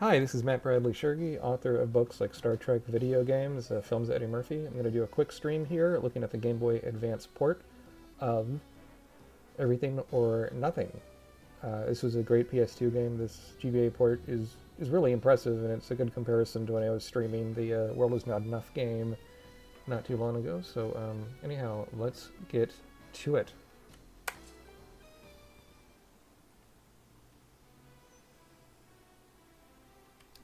Hi, this is Matt Bradley-Tschirgi, author of books like Star Trek video games, films of Eddie Murphy. I'm going to do a quick stream here looking at the Game Boy Advance port of Everything or Nothing. This was a great PS2 game. This GBA port is really impressive, and it's a good comparison to when I was streaming the World Is Not Enough game not too long ago. So anyhow, let's get to it.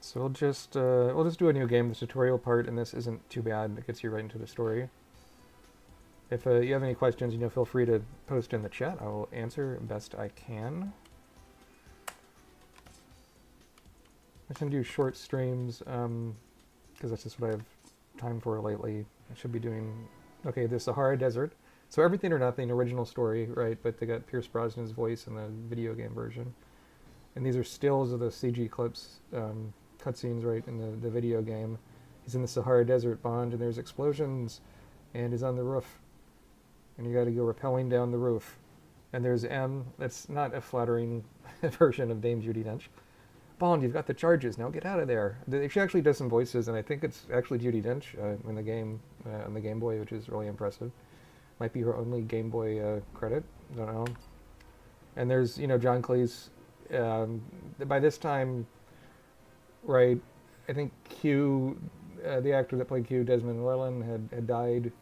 So we'll just do a new game. The tutorial part in this isn't too bad. It gets you right into the story. If you have any questions, feel free to post in the chat. I will answer best I can. I'm just gonna do short streams because that's just what I have time for lately. I should be doing the Sahara Desert. So Everything or Nothing, original story, right? But they got Pierce Brosnan's voice in the video game version, and these are stills of the CG clips, cutscenes, right, in the video game. He's in the Sahara Desert, Bond, and there's explosions, and he's on the roof, and you got to go rappelling down the roof. And there's M. That's not a flattering version of Dame Judi Dench. Bond, you've got the charges. Now get out of there. She actually does some voices, and I think it's actually Judi Dench in the game on the Game Boy, which is really impressive. Might be her only Game Boy credit. Don't know. And there's John Cleese. By this time, right? I think Q, the actor that played Q, Desmond Llewellyn, had died.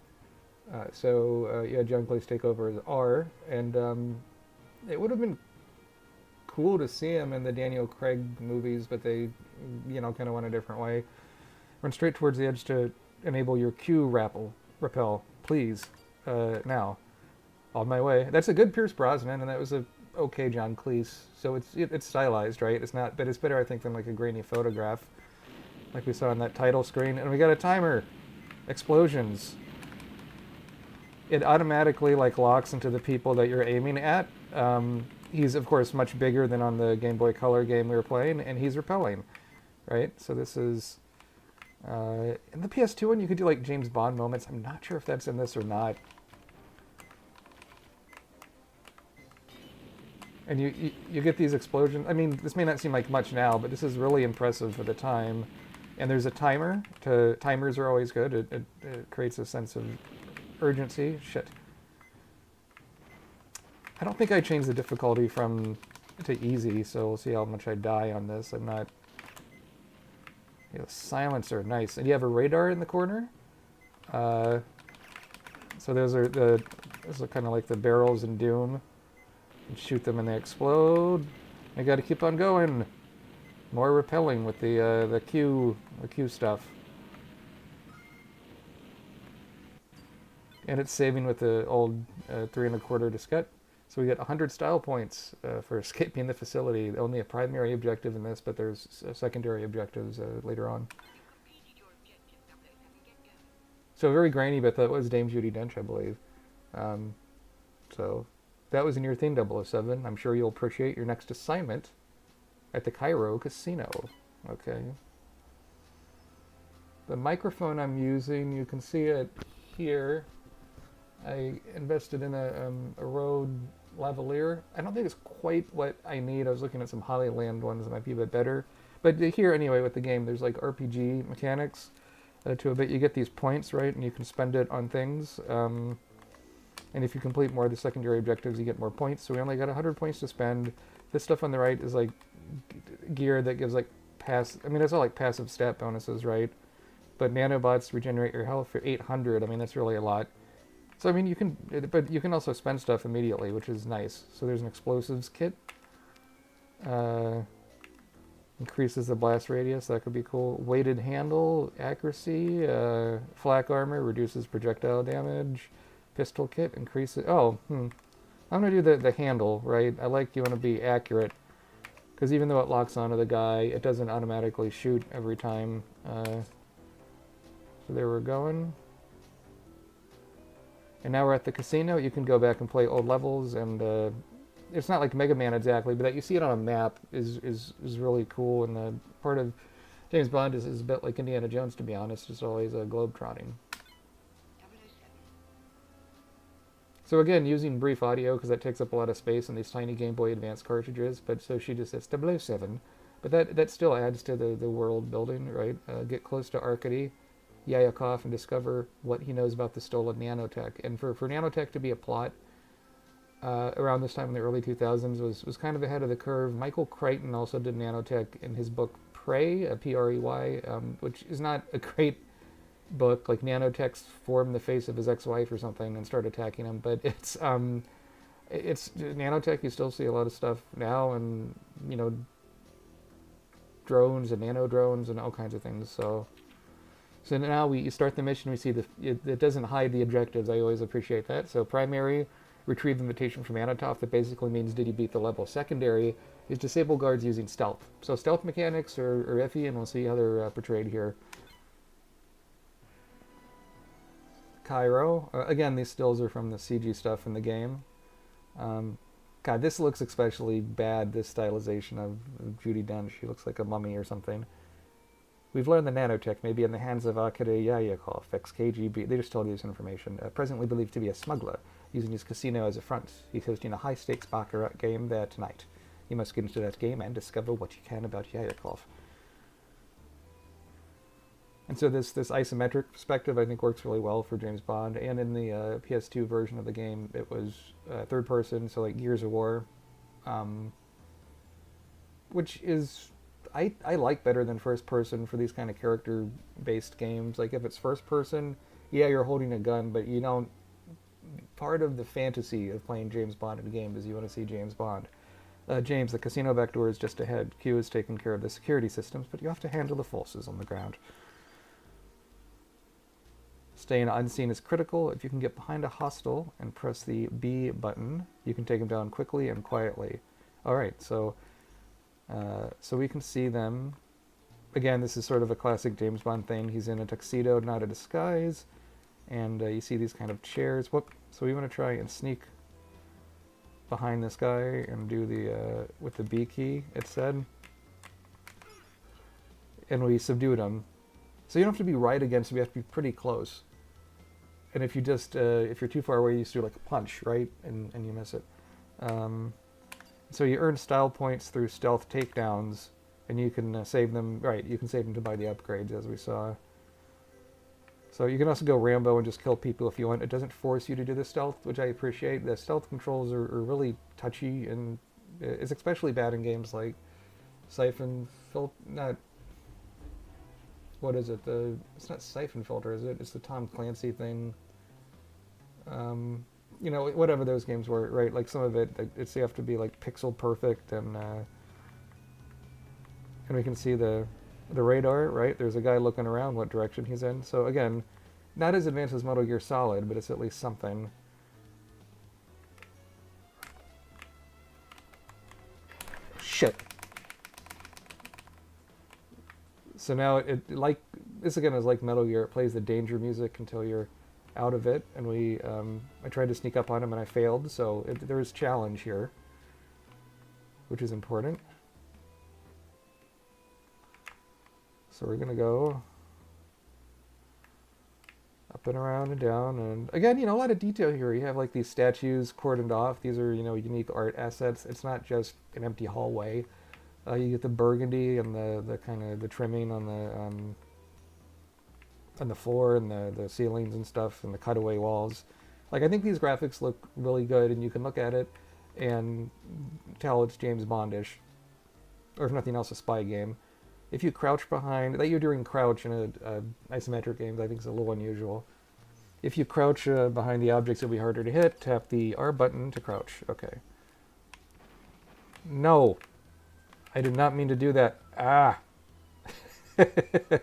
So you had John Cleese take over as R, and it would have been cool to see him in the Daniel Craig movies, but they, kind of went a different way. Run straight towards the edge to enable your Q rappel, please. Now, on my way. That's a good Pierce Brosnan, and that was a okay John Cleese. So it's stylized, right? It's not, but it's better, I think, than like a grainy photograph, like we saw on that title screen. And we got a timer. Explosions. It automatically like locks into the people that you're aiming at. He's of course much bigger than on the Game Boy Color game we were playing, and he's repelling, right? So this is in the PS2 one. You could do like James Bond moments. I'm not sure if that's in this or not. And you get these explosions. I mean, this may not seem like much now, but this is really impressive for the time. And there's a timer. Timers are always good. It creates a sense of urgency. Shit. I don't think I changed the difficulty from to easy, so we'll see how much I die on this. I'm not... silencer, nice. And you have a radar in the corner. So those are kind of like the barrels in Doom. You shoot them and they explode. I got to keep on going. More repelling with the Q stuff. And it's saving with the old 3 1/4 diskette. So we get 100 style points for escaping the facility. Only a primary objective in this, but there's secondary objectives later on. So very grainy, but that was Dame Judi Dench, I believe. So that was in your thing, 007. I'm sure you'll appreciate your next assignment at the Cairo Casino. Okay. The microphone I'm using, you can see it here. I invested in a Rode lavalier. I don't think it's quite what I need. I was looking at some Hollyland ones that might be a bit better. But here, anyway, with the game, there's like RPG mechanics to a bit. You get these points, right? And you can spend it on things. And if you complete more of the secondary objectives, you get more points. So we only got 100 points to spend. This stuff on the right is like gear that gives like it's all like passive stat bonuses, right? But nanobots regenerate your health for 800. I mean, that's really a lot. So I mean, you can also spend stuff immediately, which is nice. So there's an explosives kit. Increases the blast radius. That could be cool. Weighted handle, accuracy, flak armor, reduces projectile damage. Pistol kit increases. I'm gonna do the handle, right? I like you want to be accurate, because even though it locks onto the guy, it doesn't automatically shoot every time. So there we're going. And now we're at the casino. You can go back and play old levels, and it's not like Mega Man exactly, but that you see it on a map is really cool. And the part of James Bond is a bit like Indiana Jones, to be honest. It's always globe trotting. So again, using brief audio because that takes up a lot of space in these tiny Game Boy Advance cartridges. But so she just says 007, But that still adds to the world building, right? Get close to Arkady, Yayakov, and discover what he knows about the stolen nanotech. And for nanotech to be a plot around this time in the early 2000s was kind of ahead of the curve. Michael Crichton also did nanotech in his book Prey, Prey, which is not a great book. Like nanotechs form the face of his ex-wife or something and start attacking him. But it's nanotech. You still see a lot of stuff now, and drones and nano drones and all kinds of things. So now we start the mission. We see it doesn't hide the objectives. I always appreciate that. So primary, retrieve the invitation from Anatov. That basically means did you beat the level. Secondary is disable guards using stealth. So stealth mechanics are iffy, and we'll see how they're portrayed here. Cairo. Again, these stills are from the CG stuff in the game. God, this looks especially bad, this stylization of Judi Dench. She looks like a mummy or something. We've learned the nanotech may be in the hands of Arkady Yayakov, ex-KGB. They just told you this information. Presently believed to be a smuggler, using his casino as a front. He's hosting a high-stakes baccarat game there tonight. You must get into that game and discover what you can about Yayakov. And so this isometric perspective, I think, works really well for James Bond. And in the PS2 version of the game, it was third person, so like Gears of War, which is I like better than first person for these kind of character-based games. Like if it's first person, yeah, you're holding a gun, but you don't. Part of the fantasy of playing James Bond in a game is you want to see James Bond. James, the casino back door is just ahead. Q is taking care of the security systems, but you have to handle the forces on the ground. Staying unseen is critical. If you can get behind a hostile and press the B button, you can take them down quickly and quietly. All right, so we can see them. Again, this is sort of a classic James Bond thing. He's in a tuxedo, not a disguise. And you see these kind of chairs. Whoop. So we want to try and sneak behind this guy and do the, with the B key, it said. And we subdued him. So you don't have to be right against him, you have to be pretty close. And if you just, if you're too far away, you just do like a punch, right? And you miss it. So you earn style points through stealth takedowns, and you can save them, right, you can save them to buy the upgrades, as we saw. So you can also go Rambo and just kill people if you want. It doesn't force you to do the stealth, which I appreciate. The stealth controls are really touchy, and it's especially bad in games like Siphon Filter, not... What is it? It's not Siphon Filter, is it? It's the Tom Clancy thing. You know, whatever those games were, right? Like some of it, it's you have to be like pixel perfect, and we can see the radar, right? There's a guy looking around what direction he's in. So again, not as advanced as Metal Gear Solid, but it's at least something. Shit. So now it like this again is like Metal Gear. It plays the danger music until you're out of it, and I tried to sneak up on him and I failed. So there is challenge here, which is important. So we're gonna go up and around and down, and again, you know, a lot of detail here. You have like these statues cordoned off. These are, you know, unique art assets. It's not just an empty hallway. You get the burgundy and the kind of the trimming on the floor and the ceilings and stuff and the cutaway walls. Like I think these graphics look really good, and you can look at it and tell it's James Bondish, or if nothing else, a spy game. If you crouch behind, that you're doing crouch in a isometric games, I think is a little unusual. If you crouch behind the objects, it'll be harder to hit. Tap the R button to crouch. Okay. No. I did not mean to do that. Ah. It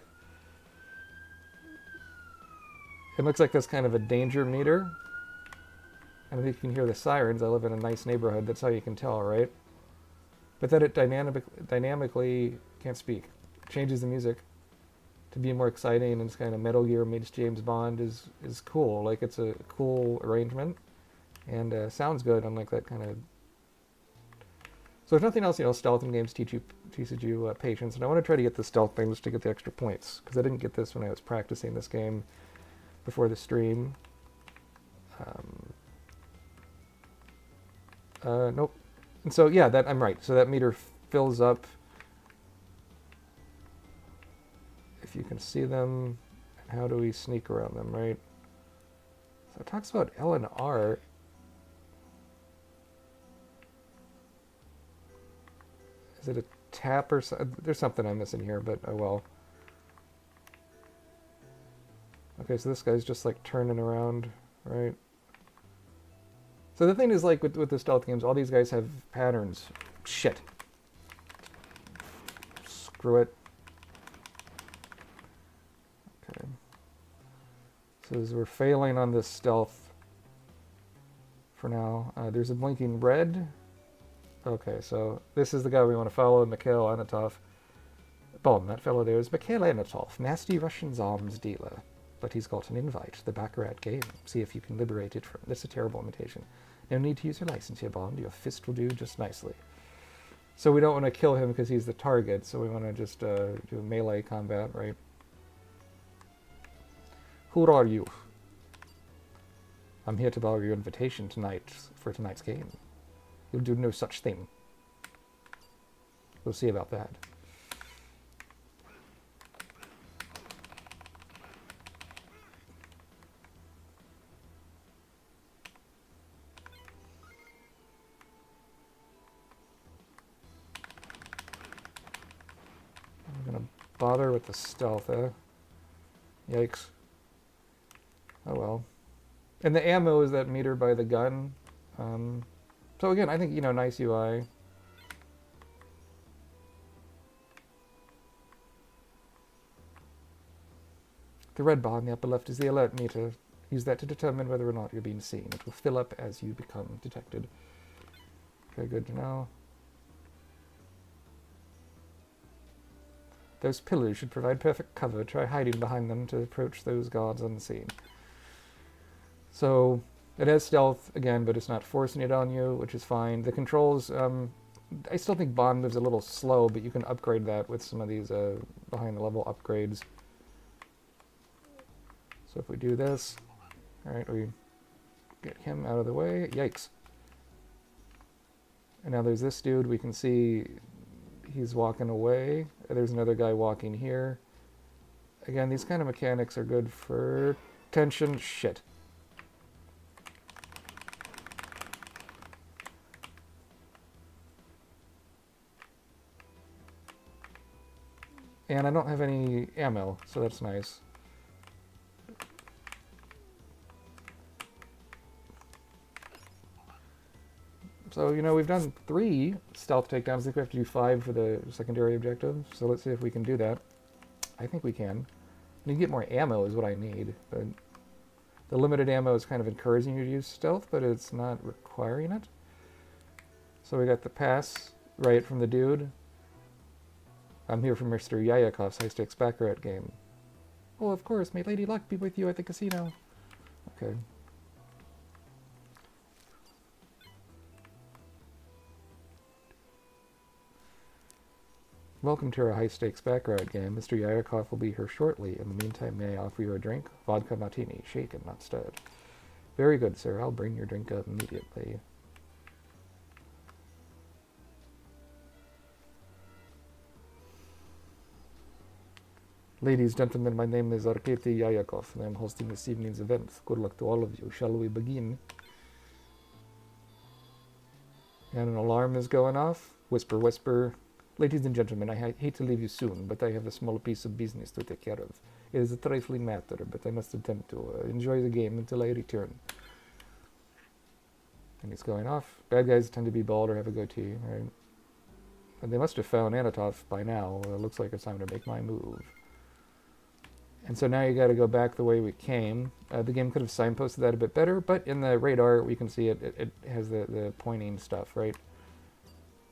looks like that's kind of a danger meter. And I think you can hear the sirens. I live in a nice neighborhood. That's how you can tell, right? But then it dynamically can't speak. Changes the music to be more exciting, and it's kind of Metal Gear meets James Bond is cool. Like it's a cool arrangement, and sounds good. Unlike that kind of. So if nothing else, you know, stealth in games teaches you patience, and I want to try to get the stealth things to get the extra points, because I didn't get this when I was practicing this game before the stream. Nope. And so yeah, I'm right. So that meter fills up if you can see them, how do we sneak around them, right? So it talks about L and R. Is it a tap or something? There's something I'm missing here, but oh well. Okay, so this guy's just like turning around, right? So the thing is, like with the stealth games, all these guys have patterns. Shit. Screw it. Okay. So as we're failing on this stealth for now, there's a blinking red. Okay, so this is the guy we want to follow, Mikhail Anatov. Boom, that fellow there is Mikhail Anatov, nasty Russian arms dealer. But he's got an invite, the Baccarat game. See if you can liberate it from... That's a terrible imitation. No need to use your license here, Bond. Your fist will do just nicely. So we don't want to kill him because he's the target, so we want to just do melee combat, right? Who are you? I'm here to borrow your invitation tonight for tonight's game. You'll do no such thing. We'll see about that. I'm gonna bother with the stealth, eh? Yikes. Oh well. And the ammo is that meter by the gun. So again, I think, you know, nice UI. The red bar on the upper left is the alert meter. Use that to determine whether or not you're being seen. It will fill up as you become detected. Okay, good to know. Those pillars should provide perfect cover. Try hiding behind them to approach those guards unseen. So it has stealth again, but it's not forcing it on you, which is fine. The controls, I still think Bond moves a little slow, but you can upgrade that with some of these behind the level upgrades. So if we do this, all right, we get him out of the way. Yikes. And now there's this dude. We can see he's walking away. There's another guy walking here. Again, these kind of mechanics are good for tension. Shit. And I don't have any ammo, so that's nice. So, you know, we've done 3 stealth takedowns. I think we have to do 5 for the secondary objective. So let's see if we can do that. I think we can. I need to get more ammo is what I need. But the limited ammo is kind of encouraging you to use stealth, but it's not requiring it. So we got the pass right from the dude. I'm here from Mr. Yayakov's high-stakes baccarat game. Oh, of course. May Lady Luck be with you at the casino. Okay. Welcome to our high-stakes baccarat game. Mr. Yayakov will be here shortly. In the meantime, may I offer you a drink? Vodka martini, shaken, not stirred. Very good, sir. I'll bring your drink up immediately. Ladies, gentlemen, my name is Arkady Yayakov, and I'm hosting this evening's event. Good luck to all of you. Shall we begin? And an alarm is going off. Whisper, whisper. Ladies and gentlemen, I hate to leave you soon, but I have a small piece of business to take care of. It is a trifling matter, but I must attempt to enjoy the game until I return. And it's going off. Bad guys tend to be bald or have a goatee, right? And they must have found Anatov by now. It looks like it's time to make my move. And so now you got to go back the way we came. The game could have signposted that a bit better, but in the radar we can see it has the pointing stuff, right?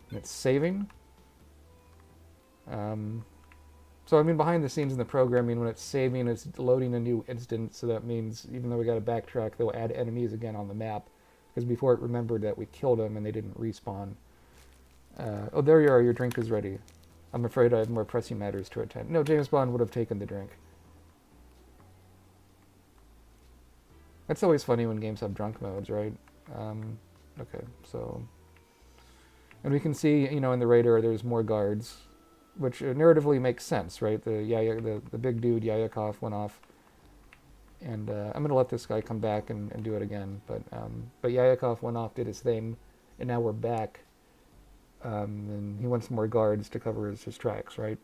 And it's saving. So I mean, behind the scenes in the programming, when it's saving, it's loading a new instance. So that means even though we got to backtrack, they'll add enemies again on the map. Because before it remembered that we killed them and they didn't respawn. Oh, there you are. Your drink is ready. I'm afraid I have more pressing matters to attend. No, James Bond would have taken the drink. That's always funny when games have drunk modes, right? Okay, so... And we can see, you know, in the radar there's more guards. which narratively makes sense, right? The big dude Yayakov went off, and I'm gonna let this guy come back and do it again. But Yayakov went off, did his thing, and now we're back, and he wants more guards to cover his tracks, right?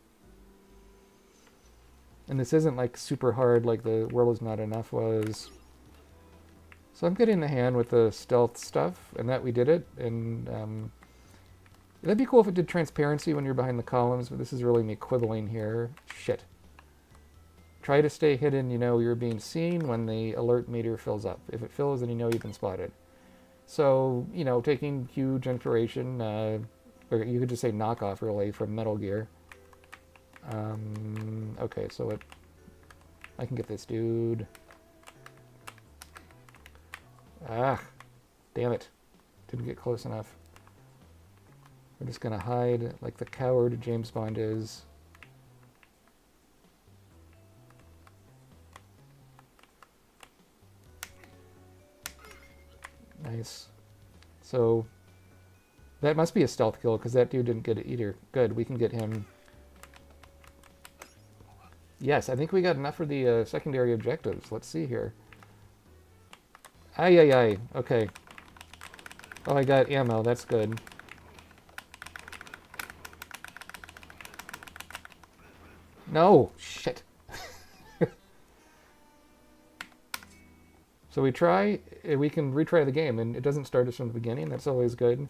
And this isn't like super hard like the World Is Not Enough was. So I'm getting the hand with the stealth stuff, and that we did it. And that'd be cool if it did transparency when you're behind the columns, but this is really me quibbling here. Shit. Try to stay hidden, you know you're being seen when the alert meter fills up. If it fills, then you know you've been spotted. So, you know, taking huge inspiration, or you could just say knockoff, really, from Metal Gear. Okay, so I can get this dude. Ah, damn it. Didn't get close enough. We're just gonna hide like the coward James Bond is. Nice. So that must be a stealth kill because that dude didn't get it either. Good, we can get him. Yes, I think we got enough for the secondary objectives. Let's see here. Ay, ay, ay. Okay. Oh, I got ammo. That's good. No! Shit. So we can retry the game, and it doesn't start us from the beginning. That's always good.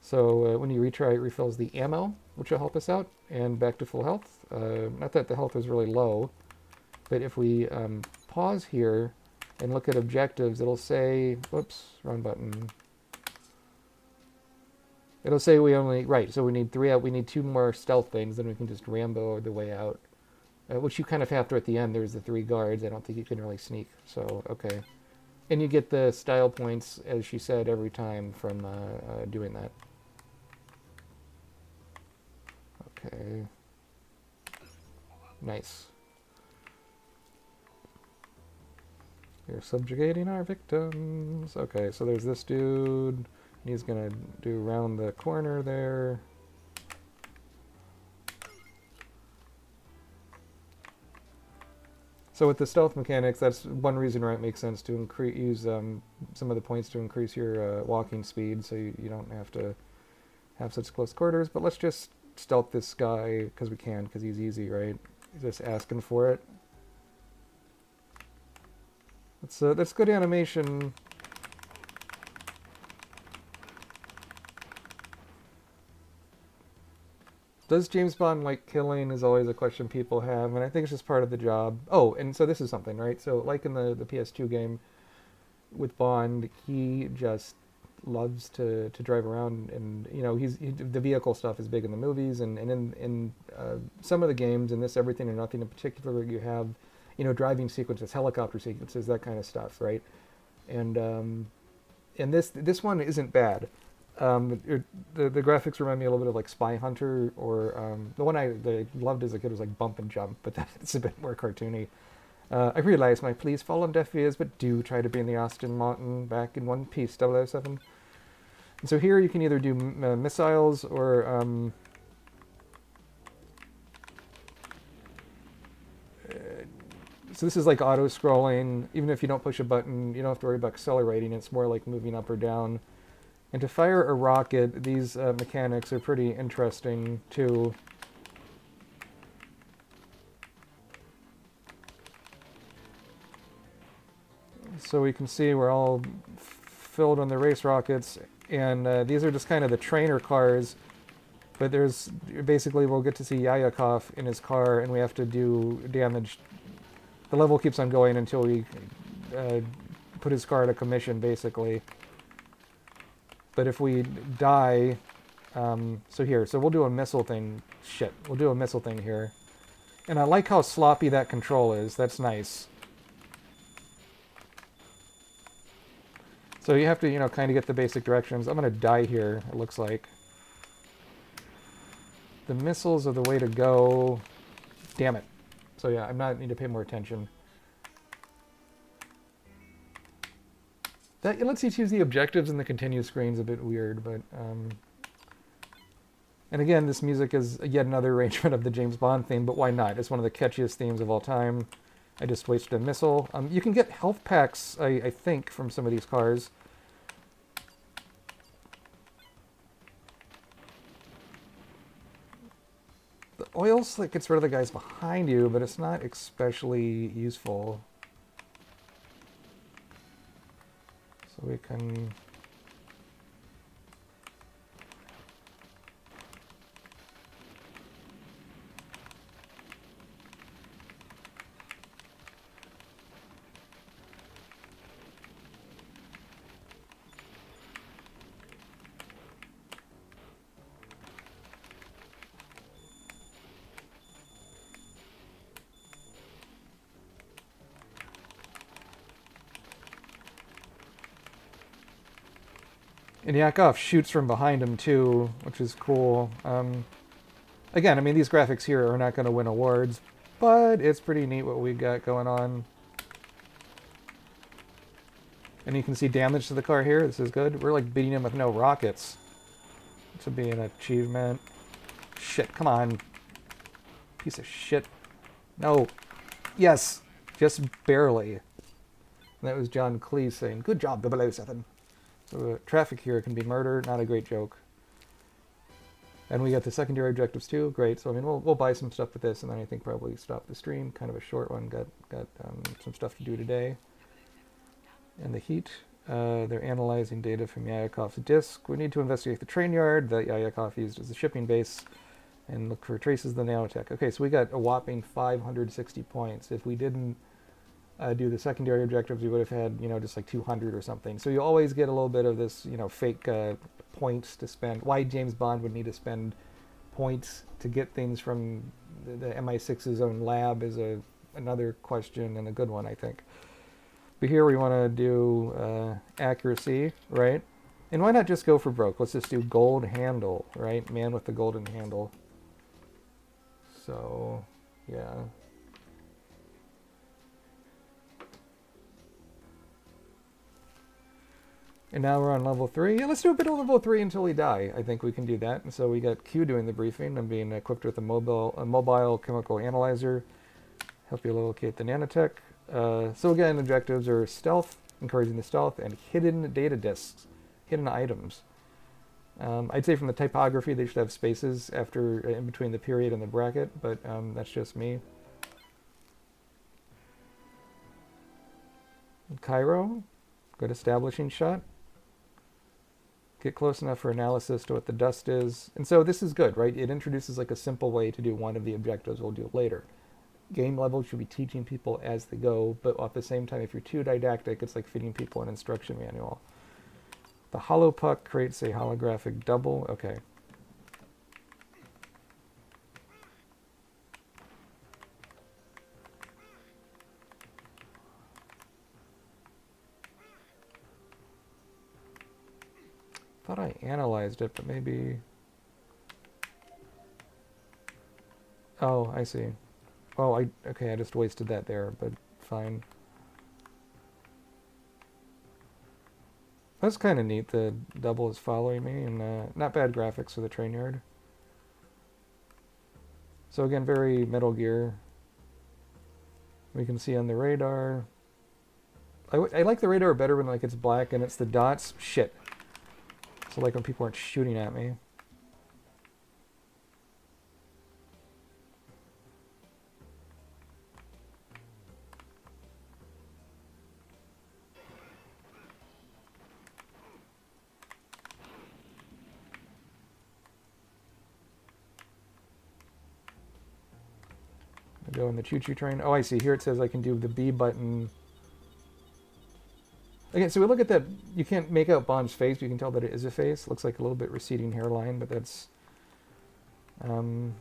So when you retry, it refills the ammo, which will help us out, and back to full health. Not that the health is really low, but if we pause here and look at objectives, it'll say, whoops, wrong button. It'll say we only, right, so we need 3 out, we need 2 more stealth things, then we can just Rambo the way out. Which you kind of have to at the end, there's the 3 guards, I don't think you can really sneak, so, okay. And you get the style points, as she said, every time from doing that. Okay. Nice. You're subjugating our victims. Okay, so there's this dude. He's gonna do round the corner there. So with the stealth mechanics, that's one reason why it makes sense to use some of the points to increase your walking speed, so you don't have to have such close quarters. But let's just stealth this guy because we can, because he's easy, right? He's just asking for it. That's good animation. Does James Bond like killing is always a question people have, and I think it's just part of the job. Oh, and so this is something, right? So like in the PS2 game with Bond, he just loves to drive around, and you know the vehicle stuff is big in the movies, and in some of the games, in this Everything or Nothing in particular, you have driving sequences, helicopter sequences, that kind of stuff, right? And this one isn't bad. The graphics remind me a little bit of like Spy Hunter, or the one I loved as a kid was like Bump and Jump, but that's a bit more cartoony. I realize my pleas fall on deaf ears, but do try to bring the Aston Martin back in one piece, 007. And so here you can either do missiles or so this is like auto-scrolling. Even if you don't push a button, you don't have to worry about accelerating. It's more like moving up or down. And to fire a rocket, these mechanics are pretty interesting too. So we can see we're all filled on the race rockets, and these are just kind of the trainer cars. But there's basically, we'll get to see Yayakov in his car, and we have to do damage. The level keeps on going until we put his car out of commission, basically. But if we die, so we'll do a missile thing. Shit, we'll do a missile thing here. And I like how sloppy that control is. That's nice. So you have to, kind of get the basic directions. I'm going to die here, it looks like. The missiles are the way to go. Damn it. So yeah, I might need to pay more attention. That lets you choose the objectives and the continue screen's a bit weird, but And again, this music is yet another arrangement of the James Bond theme, but why not? It's one of the catchiest themes of all time. I just wasted a missile. You can get health packs, I think, from some of these cars. The oil slick gets rid of the guys behind you, but it's not especially useful. So we can... And Yakov shoots from behind him too, which is cool. Again, I mean, these graphics here are not going to win awards, but it's pretty neat what we got going on. And you can see damage to the car here. This is good. We're like beating him with no rockets. This would be an achievement. Shit, come on. Piece of shit. No. Yes. Just barely. And that was John Cleese saying, "Good job, 007. So traffic here can be murder. Not a great joke. And we got the secondary objectives too. Great. So I mean, we'll buy some stuff with this, and then I think probably stop the stream. Kind of a short one. Got some stuff to do today. And the heat. They're analyzing data from Yayakov's disk. We need to investigate the train yard that Yayakov used as a shipping base, and look for traces of the nanotech. Okay, so we got a whopping 560 points. If we didn't do the secondary objectives, we would have had, just like 200 or something. So you always get a little bit of this, fake points to spend. Why James Bond would need to spend points to get things from the MI6's own lab is another question, and a good one, I think. But here we want to do accuracy, right? And why not just go for broke? Let's just do gold handle, right? Man with the golden handle. So, yeah. And now we're on level 3. Yeah, let's do a bit of level 3 until we die. I think we can do that. And so we got Q doing the briefing. I'm being equipped with a mobile chemical analyzer. Help you locate the nanotech. So again, objectives are stealth, encouraging the stealth, and hidden data disks, hidden items. I'd say from the typography, they should have spaces after, in between the period and the bracket, but that's just me. Cairo, good establishing shot. Get close enough for analysis to what the dust is. And so this is good, right? It introduces like a simple way to do one of the objectives we'll do later. Game level should be teaching people as they go, but at the same time, if you're too didactic, it's like feeding people an instruction manual. The hollow puck creates a holographic double. Okay. Thought I analyzed it, but maybe... Oh, I see. Oh, okay, I just wasted that there, but fine. That's kind of neat, the double is following me, and not bad graphics for the train yard. So again, very Metal Gear. We can see on the radar. I like the radar better when like it's black and it's the dots. Shit. So like when people aren't shooting at me. I go in the choo-choo train. Oh, I see. Here it says I can do the B button. Okay, so we look at that. You can't make out Bond's face, but you can tell that it is a face. Looks like a little bit receding hairline, but that's... and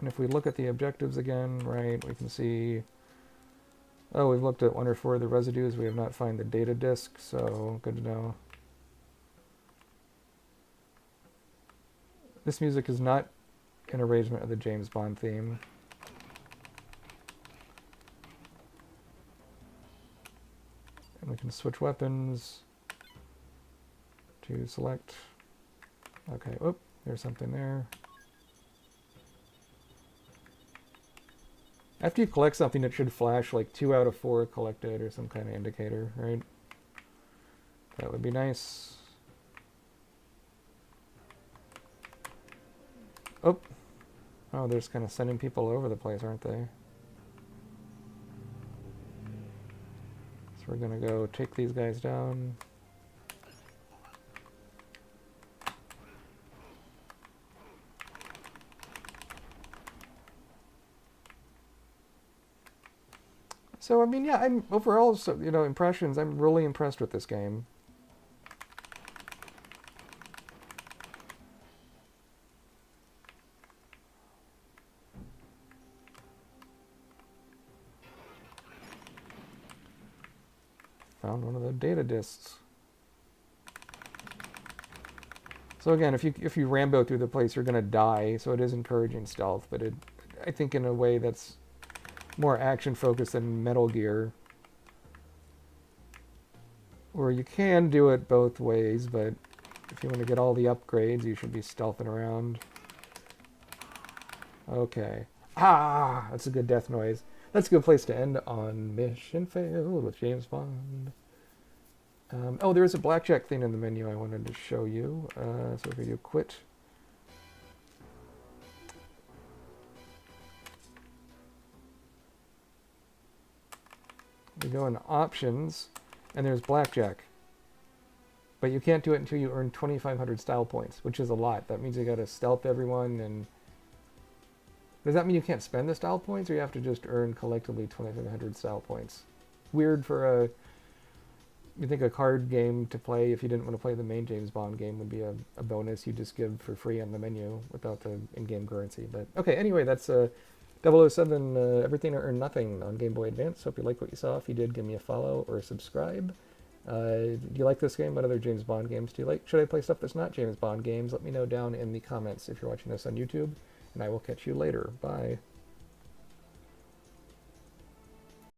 if we look at the objectives again, right, we can see... Oh, we've looked at 1 or 4 of the residues. We have not found the data disk, so good to know. This music is not an arrangement of the James Bond theme. And we can switch weapons to select. Okay, whoop, there's something there. After you collect something, it should flash like 2 out of 4 collected or some kind of indicator, right? That would be nice. Oh, oh, they're just kind of sending people all over the place, aren't they? So we're gonna go take these guys down. So I mean, yeah, I'm overall, so impressions. I'm really impressed with this game. Found one of the data discs. So again, if you Rambo through the place, you're gonna die. So it is encouraging stealth, but I think in a way that's more action focused than Metal Gear, where you can do it both ways. But if you want to get all the upgrades, you should be stealthing around. Okay. Ah, that's a good death noise. That's a good place to end on Mission Failed with James Bond. Oh, there is a blackjack thing in the menu I wanted to show you. So if we do quit. We go into options, and there's blackjack. But you can't do it until you earn 2,500 style points, which is a lot. That means you gotta stealth everyone, and... Does that mean you can't spend the style points, or you have to just earn collectively 2,500 style points? Weird for a... You think a card game to play, if you didn't want to play the main James Bond game, would be a bonus you just give for free on the menu without the in-game currency. But okay, anyway, that's 007 Everything or Earn Nothing on Game Boy Advance. Hope you like what you saw. If you did, give me a follow or subscribe. Do you like this game? What other James Bond games do you like? Should I play stuff that's not James Bond games? Let me know down in the comments if you're watching this on YouTube, and I will catch you later. Bye.